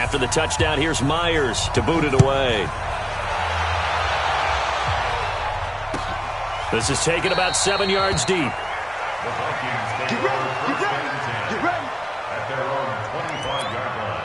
After the touchdown, here's Myers to boot it away. This is taken about 7 yards deep. The Vikings take over first and 10 at their own 25-yard line.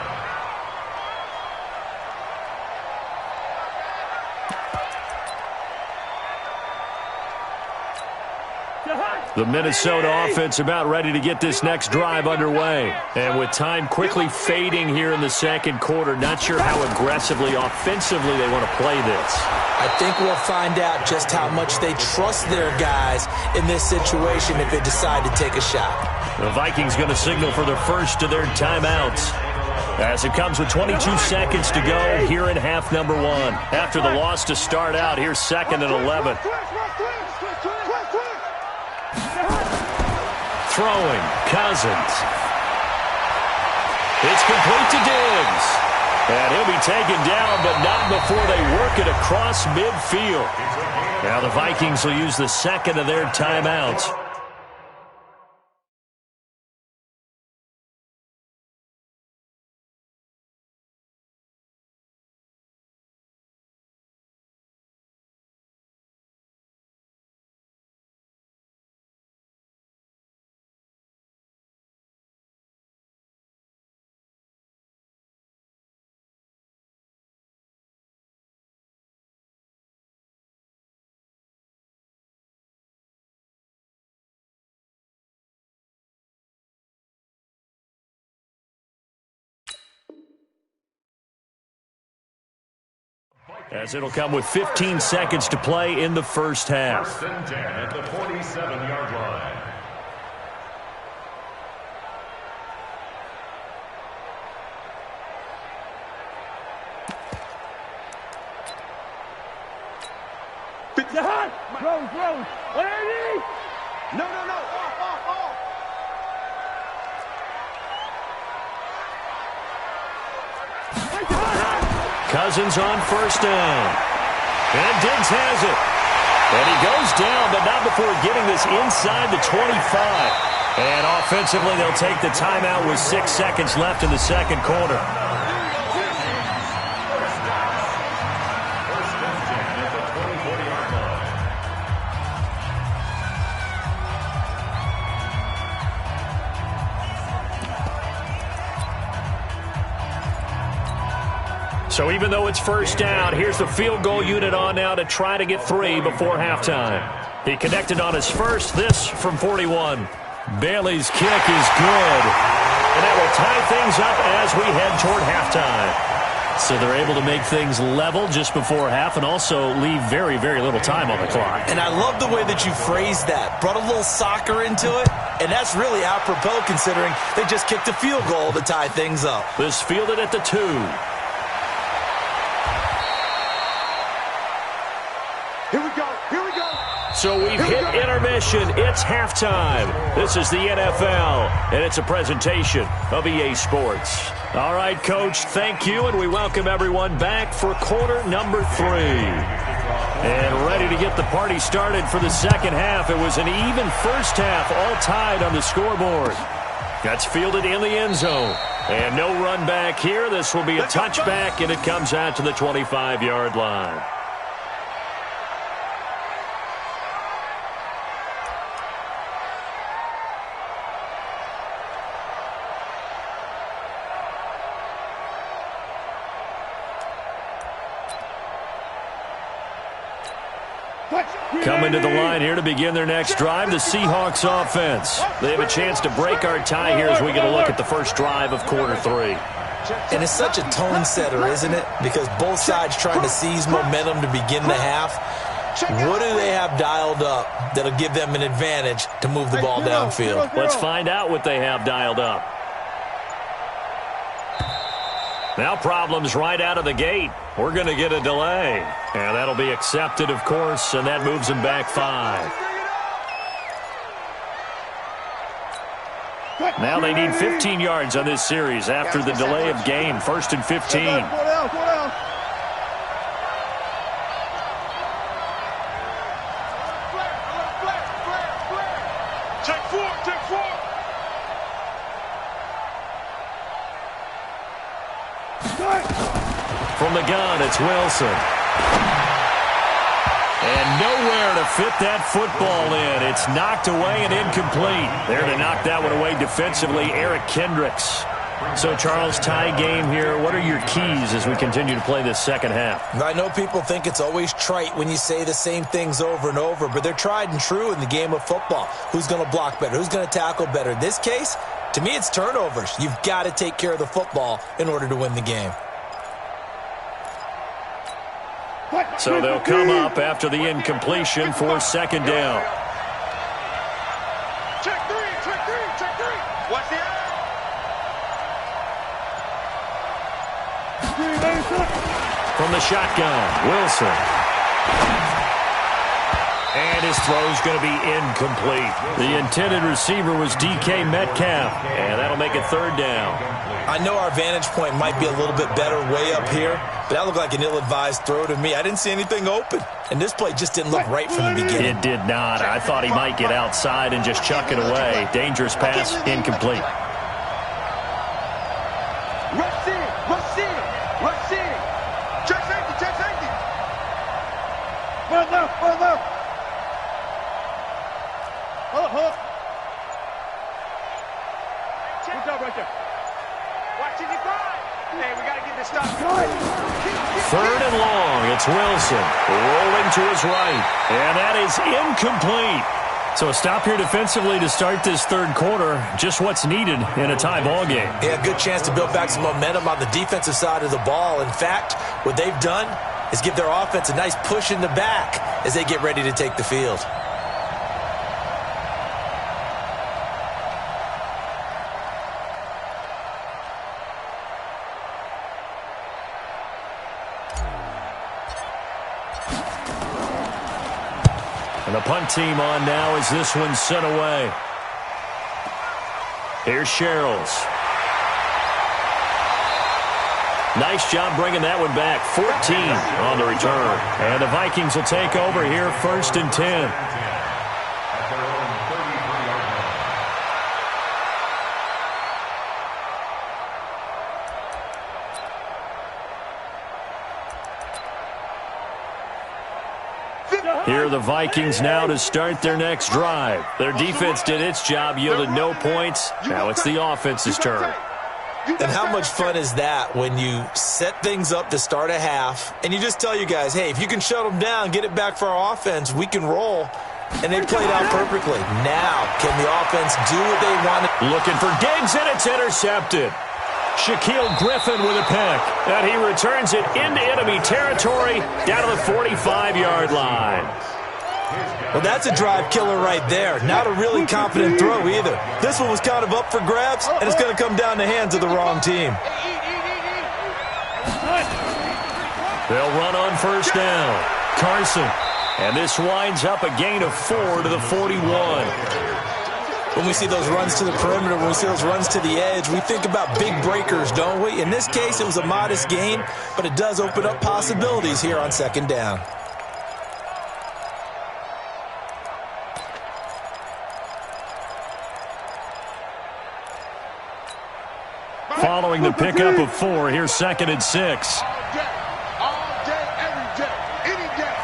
The Minnesota offense about ready to get this next drive underway. And with time quickly fading here in the second quarter, not sure how aggressively, offensively they want to play this. I think we'll find out just how much they trust their guys in this situation if they decide to take a shot. The Vikings going to signal for their first of their timeouts, as it comes with 22 seconds to go here in half number one. After the loss to start out, here's 2nd and 11. Throwing, Cousins. It's complete to Diggs. And he'll be taken down, but not before they work it across midfield. Now the Vikings will use the second of their timeouts. As it'll come with 15 seconds to play in the first half. First and 10 at the 47-yard line. Rose. No. Off. Cousins on first down. And Diggs has it. And he goes down, but not before getting this inside the 25. And offensively, they'll take the timeout with 6 seconds left in the second quarter. So even though it's first down, here's the field goal unit on now to try to get 3 before halftime. He connected on his first, this from 41. Bailey's kick is good. And that will tie things up as we head toward halftime. So they're able to make things level just before half and also leave very, very little time on the clock. And I love the way that you phrased that. Brought a little soccer into it. And that's really apropos considering they just kicked a field goal to tie things up. This fielded at the 2. So we've hit intermission. It's halftime. This is the NFL, and it's a presentation of EA Sports. All right, Coach, thank you, and we welcome everyone back for quarter number 3. And ready to get the party started for the second half. It was an even first half, all tied on the scoreboard. That's fielded in the end zone. And no run back here. This will be a touchback, and it comes out to the 25-yard line. Coming to the line here to begin their next drive, the Seahawks offense. They have a chance to break our tie here as we get a look at the first drive of quarter 3. And it's such a tone setter, isn't it? Because both sides trying to seize momentum to begin the half. What do they have dialed up that'll give them an advantage to move the ball downfield? Let's find out what they have dialed up. Now problems right out of the gate. We're going to get a delay. And that'll be accepted, of course, and that moves them back 5. Now they need 15 yards on this series after the delay of game. 1st and 15. Take 4. From the gun, it's Wilson. And nowhere to fit that football in. It's knocked away and incomplete. There to knock that one away defensively, Eric Kendricks. So, Charles, tie game here. What are your keys as we continue to play this second half? I know people think it's always trite when you say the same things over and over, but they're tried and true in the game of football. Who's going to block better? Who's going to tackle better? In this case, to me, it's turnovers. You've got to take care of the football in order to win the game. So they'll come up after the incompletion for second down. Check three. Watch the eye. From the shotgun, Wilson. And his throw's going to be incomplete. The intended receiver was DK Metcalf, and that'll make it third down. I know our vantage point might be a little bit better way up here, but that looked like an ill-advised throw to me. I didn't see anything open, and this play just didn't look right from the beginning. It did not. I thought he might get outside and just chuck it away. Dangerous pass, incomplete. Rush in. Check safety. Run left. Hold. Good job right there. Watch it, hey, we got to get this stop. Third and long, it's Wilson rolling to his right, and that is incomplete. So a stop here defensively to start this third quarter, just what's needed in a tie ball game. Yeah, good chance to build back some momentum on the defensive side of the ball. In fact, what they've done is give their offense a nice push in the back as they get ready to take the field. And the punt team on now as this one's sent away. Here's Sherrills. Nice job bringing that one back. 14 on the return. And the Vikings will take over here, 1st and 10. Here are the Vikings now to start their next drive. Their defense did its job, yielded no points. Now it's the offense's turn. And how much fun is that when you set things up to start a half and you just tell you guys, hey, if you can shut them down, get it back for our offense, we can roll. And they played out perfectly. Now, can the offense do what they want? Looking for Diggs, and it's intercepted. Shaquille Griffin with a pick, and he returns it into enemy territory down to the 45-yard line. Well, that's a drive killer right there. Not a really confident throw either. This one was kind of up for grabs, and it's going to come down the hands of the wrong team. They'll run on first down. Carson, and this winds up a gain of 4 to the 41. When we see those runs to the perimeter, when we see those runs to the edge, we think about big breakers, don't we? In this case, it was a modest gain, but it does open up possibilities here on second down. Following the pickup of 4, here's 2nd and 6. All day, every day, any day.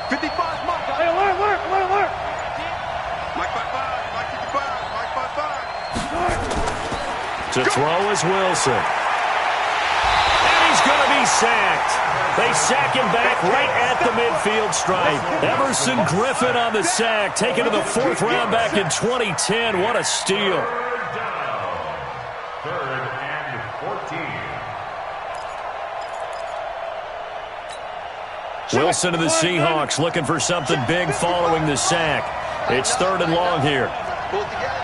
55's my guy. Hey, alert. Mike 55, Mike 55, Mike 55. To throw is Wilson. And he's going to be sacked. They sack him back right at the midfield stripe. Emerson Griffin on the sack, taken to the 4th round back in 2010. What a steal. Third and 14. Wilson to the Seahawks looking for something big following the sack. It's 3rd and long here. Pull it together.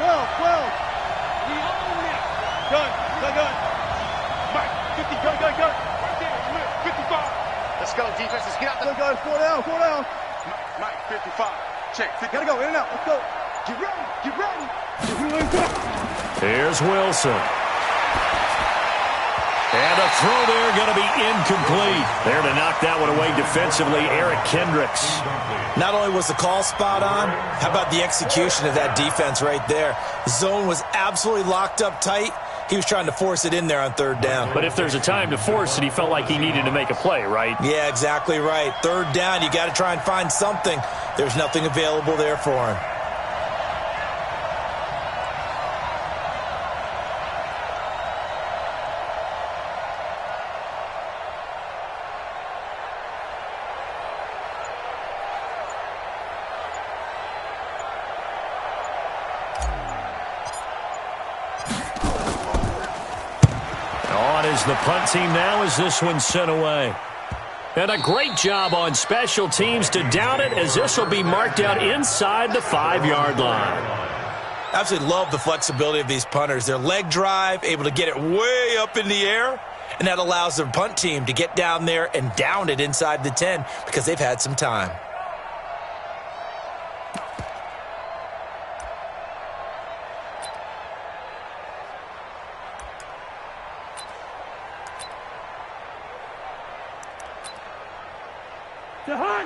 12. We own it. Gun. Mike, 50, gun. Right there, 55. Let's go, defense. Let's get out the... Go, 4 down. Mike, 55. Check. Gotta go, in and out. Let's go. Get ready. Here's Wilson. And a throw there going to be incomplete. There to knock that one away defensively, Eric Kendricks. Not only was the call spot on, how about the execution of that defense right there? The zone was absolutely locked up tight, He was trying to force it in there on 3rd down. But if there's a time to force it, he felt like he needed to make a play, right? Yeah, exactly right. 3rd down, you got to try and find something. There's nothing available there for him. The punt team now as this one's sent away. And a great job on special teams to down it, as this will be marked out inside the 5-yard line. Absolutely love the flexibility of these punters. Their leg drive, able to get it way up in the air, and that allows their punt team to get down there and down it inside the 10 because they've had some time.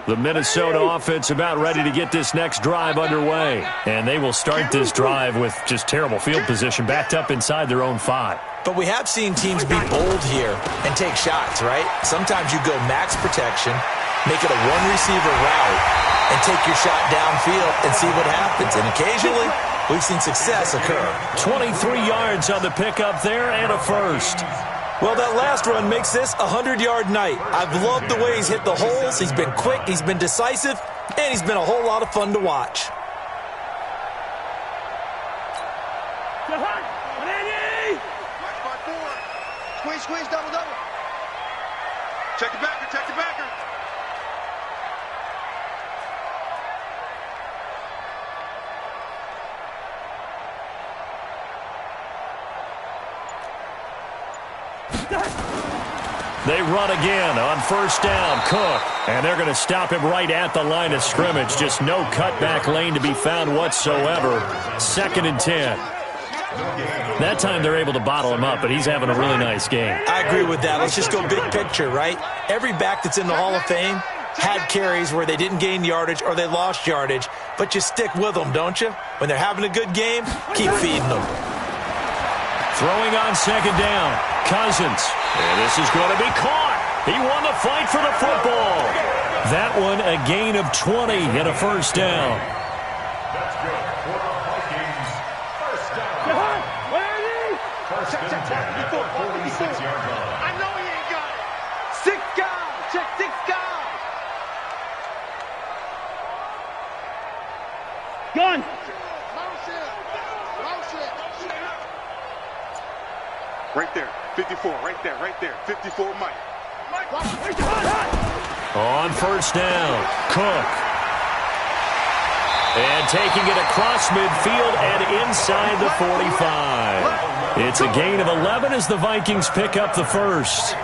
The Minnesota offense about ready to get this next drive underway. And they will start this drive with just terrible field position, backed up inside their own 5. But we have seen teams be bold here and take shots, right? Sometimes you go max protection, make it a one-receiver route, and take your shot downfield and see what happens. And occasionally, we've seen success occur. 23 yards on the pickup there and a first. Well, that last run makes this a 100-yard night. I've loved the way he's hit the holes. He's been quick, he's been decisive, and he's been a whole lot of fun to watch. Squeeze, double. Check the backer. They run again on 1st down. Cook. And they're going to stop him right at the line of scrimmage. Just no cutback lane to be found whatsoever. 2nd and 10. That time they're able to bottle him up, but he's having a really nice game. I agree with that. Let's just go big picture, right? Every back that's in the Hall of Fame had carries where they didn't gain yardage or they lost yardage, but you stick with them, don't you? When they're having a good game, keep feeding them. Throwing on 2nd down. Cousins. And this is going to be caught. He won the fight for the football. That one a gain of 20 and a 1st down. That's good for the Vikings. 1st down. First and 10 at the 46-yard line. I know he ain't got it. 6 guys. Check 6 guys. Gun. Right there. 54. Right there. 54, Mike. On 1st down, Cook. And taking it across midfield and inside the 45. It's a gain of 11 as the Vikings pick up the first.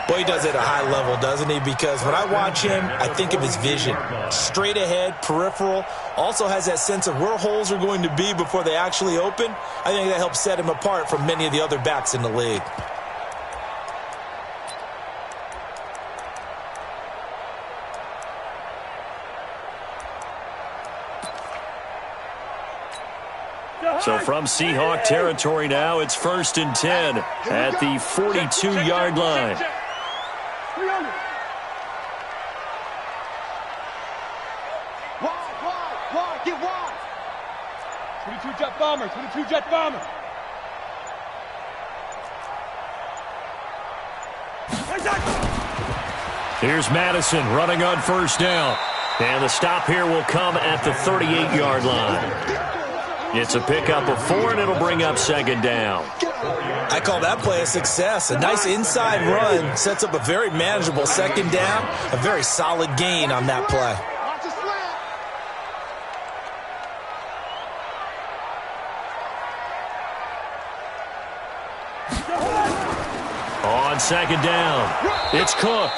Boy, he does it at a high level, doesn't he? Because when I watch him, I think of his vision. Straight ahead, peripheral. Also has that sense of where holes are going to be before they actually open. I think that helps set him apart from many of the other backs in the league. So from Seahawk territory now, it's 1st and 10 at the 42-yard line. Wide, get wide. 22 jet bomber. Here's Madison running on 1st down. And the stop here will come at the 38-yard line. It's a pickup of 4, and it'll bring up 2nd down. I call that play a success. A nice inside run sets up a very manageable 2nd down. A very solid gain on that play. On 2nd down, it's Cook.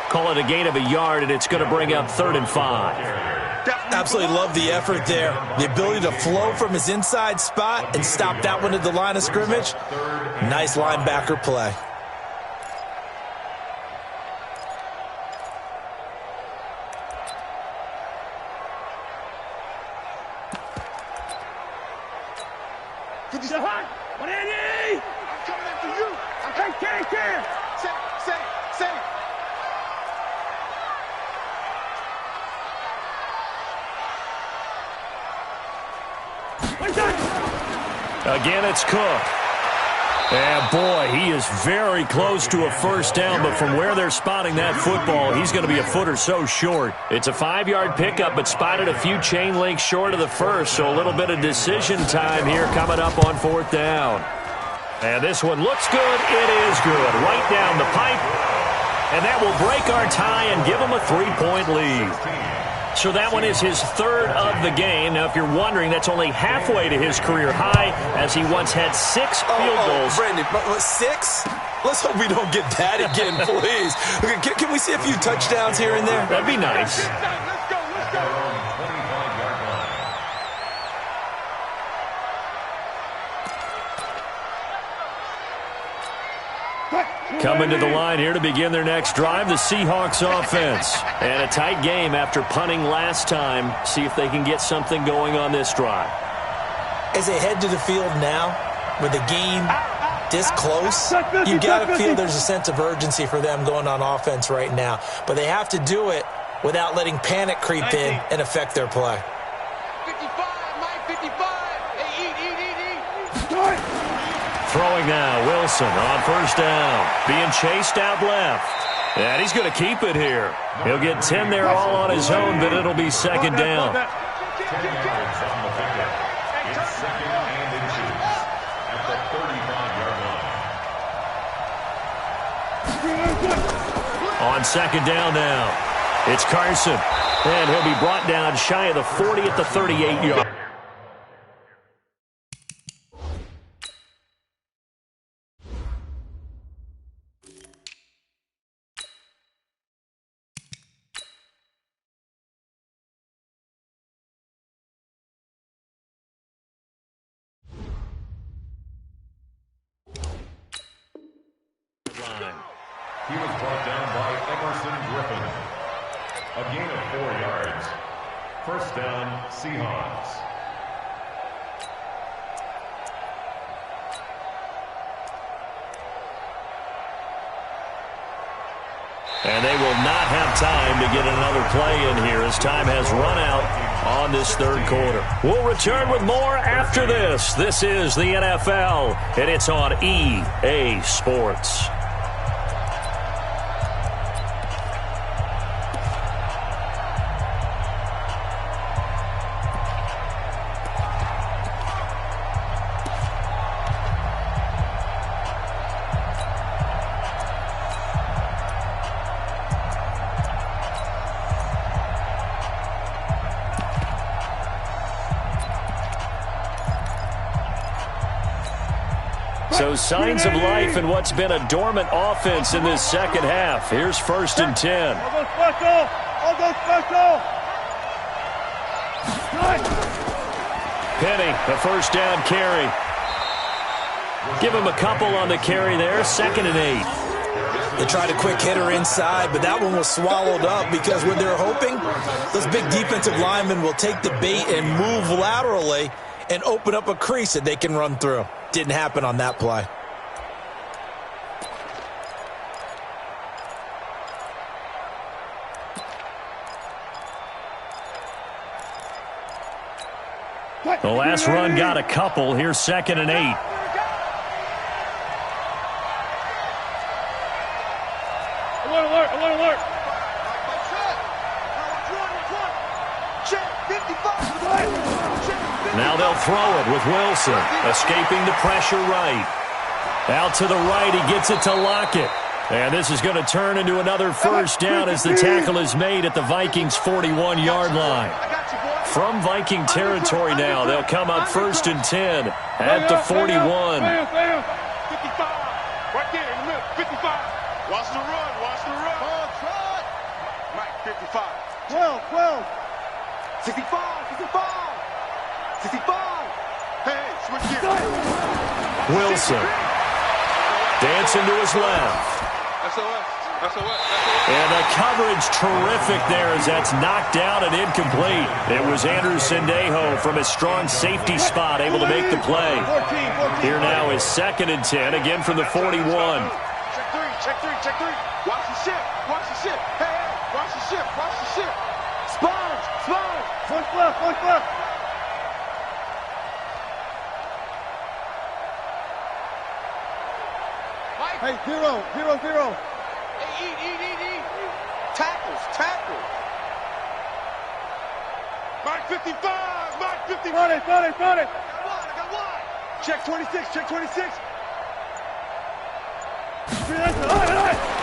Call it a gain of a yard, and it's going to bring up 3rd and 5. Absolutely love the effort there. The ability to flow from his inside spot and stop that one at the line of scrimmage. Nice linebacker play. I'm coming after you. I'm coming. Say. Again, it's Cook. And, boy, he is very close to a first down, but from where they're spotting that football, he's going to be a foot or so short. It's a 5-yard pickup, but spotted a few chain links short of the first, so a little bit of decision time here coming up on 4th down. And this one looks good. It is good. Right down the pipe. And that will break our tie and give him a 3-point lead. So that one is his 3rd of the game. Now, if you're wondering, that's only halfway to his career high, as he once had 6 field goals. Brandon, 6? Let's hope we don't get that again, please. Can we see a few touchdowns here and there? That'd be nice. Let's go. Coming to the line here to begin their next drive, the Seahawks offense. And a tight game after punting last time. See if they can get something going on this drive. As they head to the field now, with the game this close, you got to feel there's a sense of urgency for them going on offense right now. But they have to do it without letting panic creep in and affect their play. 55, Mike, 55. Hey, eat. Throwing now, Wilson on first down. Being chased out left. And he's going to keep it here. He'll get 10 there all on his own, but it'll be 2nd down. 10 yards on the pickup. It's 2nd and inches at the 35-yard line. On 2nd down now, it's Carson. And he'll be brought down shy of the 40 at the 38-yard. He was brought down by Emerson Griffin. A gain of 4 yards. First down, Seahawks. And they will not have time to get another play in here as time has run out on this 3rd quarter. We'll return with more after this. This is the NFL, and it's on EA Sports. So signs of life in what's been a dormant offense in this 2nd half. Here's 1st and 10. I'll go special. Penny, the first down carry. Give him a couple on the carry there. 2nd and 8. They tried a quick hitter inside, but that one was swallowed up because when they're hoping, those big defensive linemen will take the bait and move laterally and open up a crease that they can run through. Didn't happen on that play. The last run got a couple. Here's 2nd and 8. Alert. Now they'll throw it with Wilson, escaping the pressure right. Out to the right, he gets it to Lockett. And this is going to turn into another first down as the tackle is made at the Vikings' 41-yard line. From Viking territory now, they'll come up 1st and 10 at the 41. 55. Right there in the middle. 55. Watch the run. Mike, 55. 12. 65. Hey, switch gears. Wilson dancing to his left. SOS. And the coverage terrific there as that's knocked down and incomplete. It was Andrew Sendejo from his strong safety spot able to make the play. Here now is 2nd and 10, again from the 41. Check three. Watch the ship. Hey, watch the ship. Sponge. One left. Hey, zero. Hey, eat. Tackles. Mark 55. Got it. I got one. Check 26.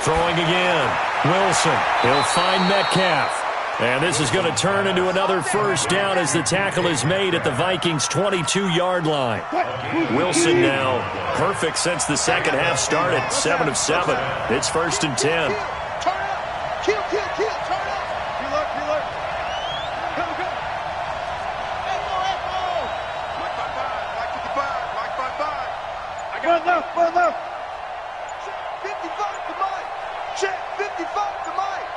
Throwing again. Wilson. He'll find Metcalf. And this is going to turn into another first down as the tackle is made at the Vikings' 22-yard line. Wilson now perfect since the second half started. 7 of 7. It's 1st and 10. Turn up. Kill. Turn up. Heal up. Go. Echo. Mike 55. I got one left. Check 55 to Mike. Check 55 to Mike.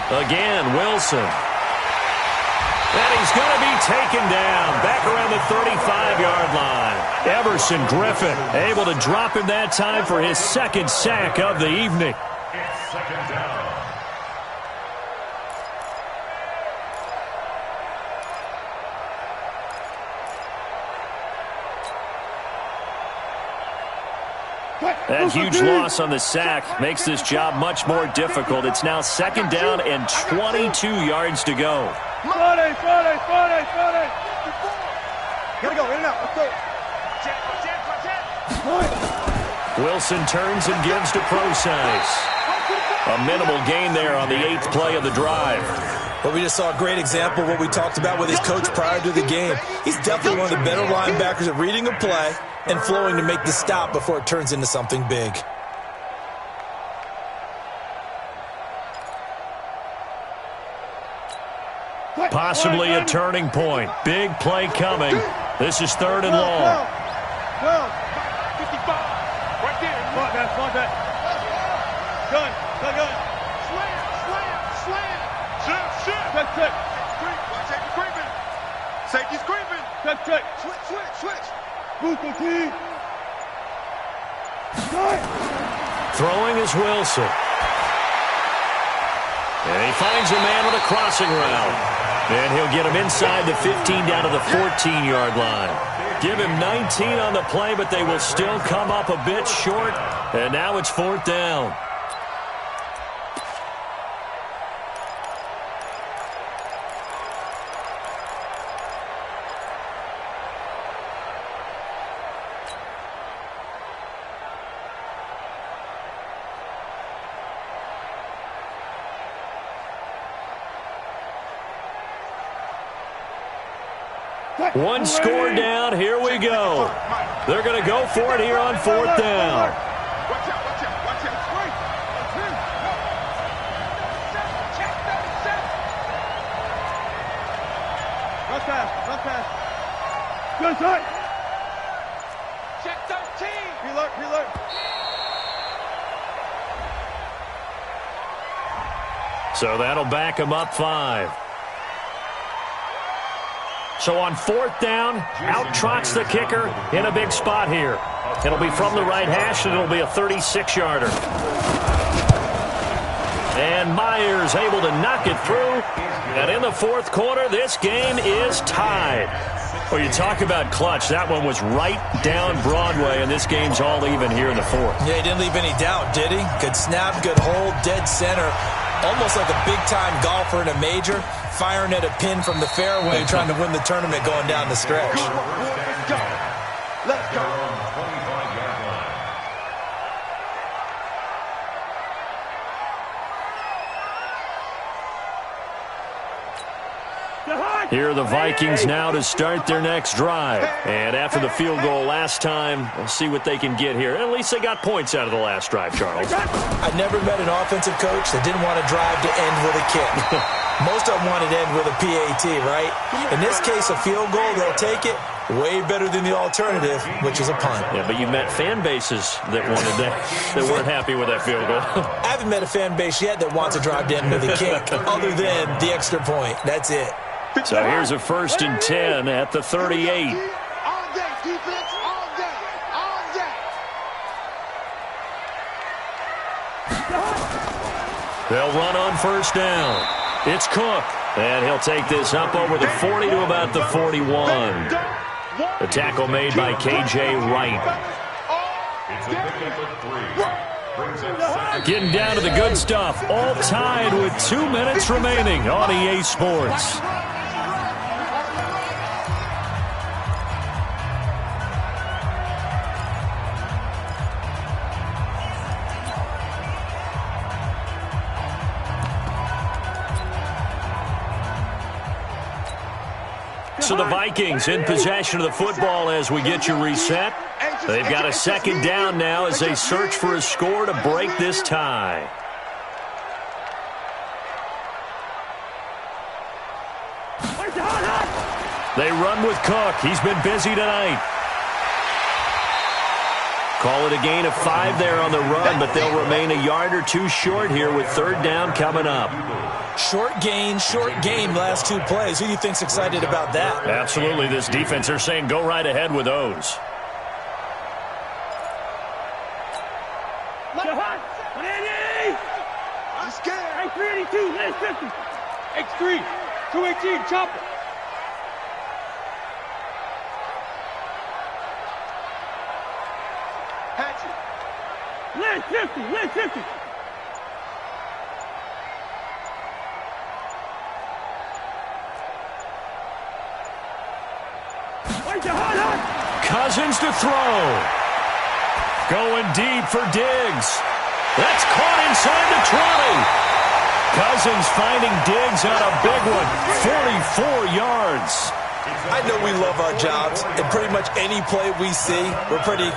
Again, Wilson. And he's going to be taken down back around the 35-yard line. Everson Griffin able to drop him that time for his 2nd sack of the evening. It's 2nd down. That huge loss on the sack makes this job much more difficult. It's now 2nd down and 22 yards to go. Friday. Gotta go, in and out. Let's go. Wilson turns and gives to Procise. A minimal gain there on the 8th play of the drive. But we just saw a great example of what we talked about with his coach prior to the game. He's definitely one of the better linebackers at reading a play and flowing to make the stop before it turns into something big. Possibly a turning point. Big play coming. This is 3rd and long. 55. Right there. Come on, back. Gun. Slam. Check. Safety's creeping. Check. Switch. Booker T. Throwing is Wilson. And he finds a man on a crossing route. And he'll get him inside the 15 down to the 14-yard line. Give him 19 on the play, but they will still come up a bit short. And now it's 4th down. One score down. Here we go. They're going to go for it here on 4th down. Watch out. Run pass. Good shot. Check 13. Healer. So that'll back him up 5. So on 4th down, out trots the kicker in a big spot here. It'll be from the right hash, and it'll be a 36-yarder. And Myers able to knock it through. And in the 4th quarter, this game is tied. Well, you talk about clutch. That one was right down Broadway, and this game's all even here in the 4th. Yeah, he didn't leave any doubt, did he? Good snap, good hold, dead center. Almost like a big-time golfer in a major, firing at a pin from the fairway, trying to win the tournament going down the stretch. Let's go. Here are the Vikings now to start their next drive. And after the field goal last time, we'll see what they can get here. At least they got points out of the last drive, Charles. I never met an offensive coach that didn't want to drive to end with a kick. Most of them wanted to end with a PAT, right? In this case, a field goal, they'll take it. Way better than the alternative, which is a punt. Yeah, but you met fan bases that wanted that weren't happy with that field goal. I haven't met a fan base yet that wants to drive down with a kick other than the extra point. That's it. So here's a 1st and 10 at the 38. All day, defense, all day, all day. They'll run on 1st down. It's Cook, and he'll take this up over the 40 to about the 41. The tackle made by K.J. Wright. Getting down to the good stuff. All tied with 2 minutes remaining on EA Sports. So the Vikings in possession of the football as we get you reset. They've got a 2nd down now as they search for a score to break this tie. They run with Cook. He's been busy tonight. Call it a gain of 5 there on the run, but they'll remain a yard or 2 short here with 3rd down coming up. Short gain, last 2 plays. Who do you think's excited about that? Absolutely. This defense, they're saying go right ahead with those. I'm scared. X382, last 50. X3, 218, chopper. Hatchet. Last 50, last 50. Cousins to throw. Going deep for Diggs. That's caught inside the 20. Cousins finding Diggs on a big one. 44 yards. I know we love our jobs, and pretty much any play we see, we're pretty,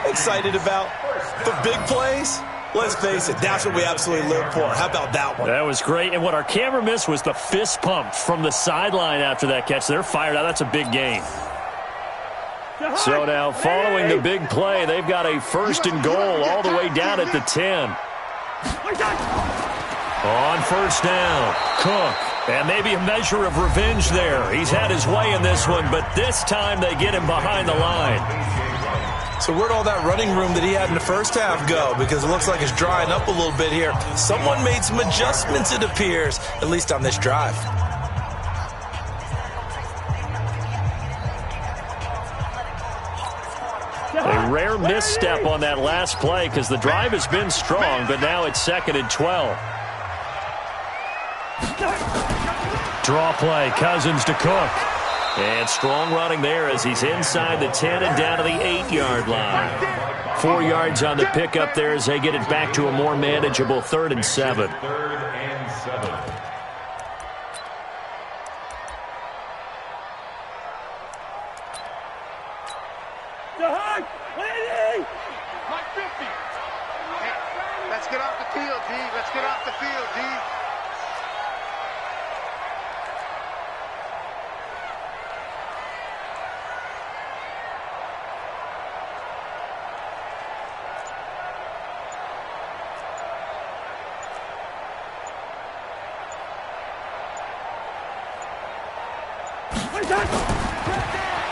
excited about. But big plays, let's face it, that's what we absolutely live for. How about that one? That was great. And what our camera missed was the fist pump from the sideline after that catch. They're fired out. That's a big gain. So now, following the big play, they've got a 1st and goal all the way down at the 10. On 1st down, Cook. And maybe a measure of revenge there. He's had his way in this one, but this time they get him behind the line. So where'd all that running room that he had in the first half go? Because it looks like it's drying up a little bit here. Someone made some adjustments, it appears, at least on this drive. A rare misstep on that last play because the drive has been strong, but now it's 2nd and 12. Draw play, Cousins to Cook. And strong running there as he's inside the 10 and down to the 8-yard line. 4 yards on the pickup there as they get it back to a more manageable 3rd and 7. 3rd and 7. Mike 50. Hey, let's get off the field, D. Let's get off the field, D.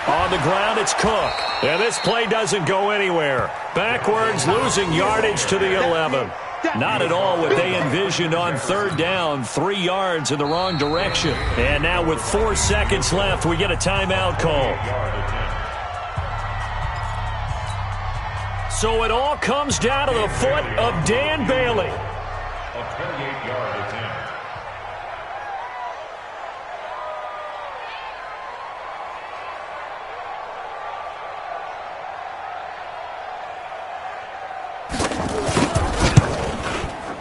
On the ground, it's Cook. And this play doesn't go anywhere. Backwards, losing yardage to the 11. Not at all what they envisioned on 3rd down. 3 yards in the wrong direction. And now with 4 seconds left, we get a timeout call. So it all comes down to the foot of Dan Bailey. A 28-yard attempt.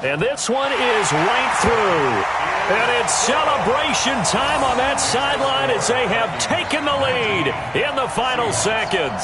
And this one is right through. And it's celebration time on that sideline as they have taken the lead in the final seconds.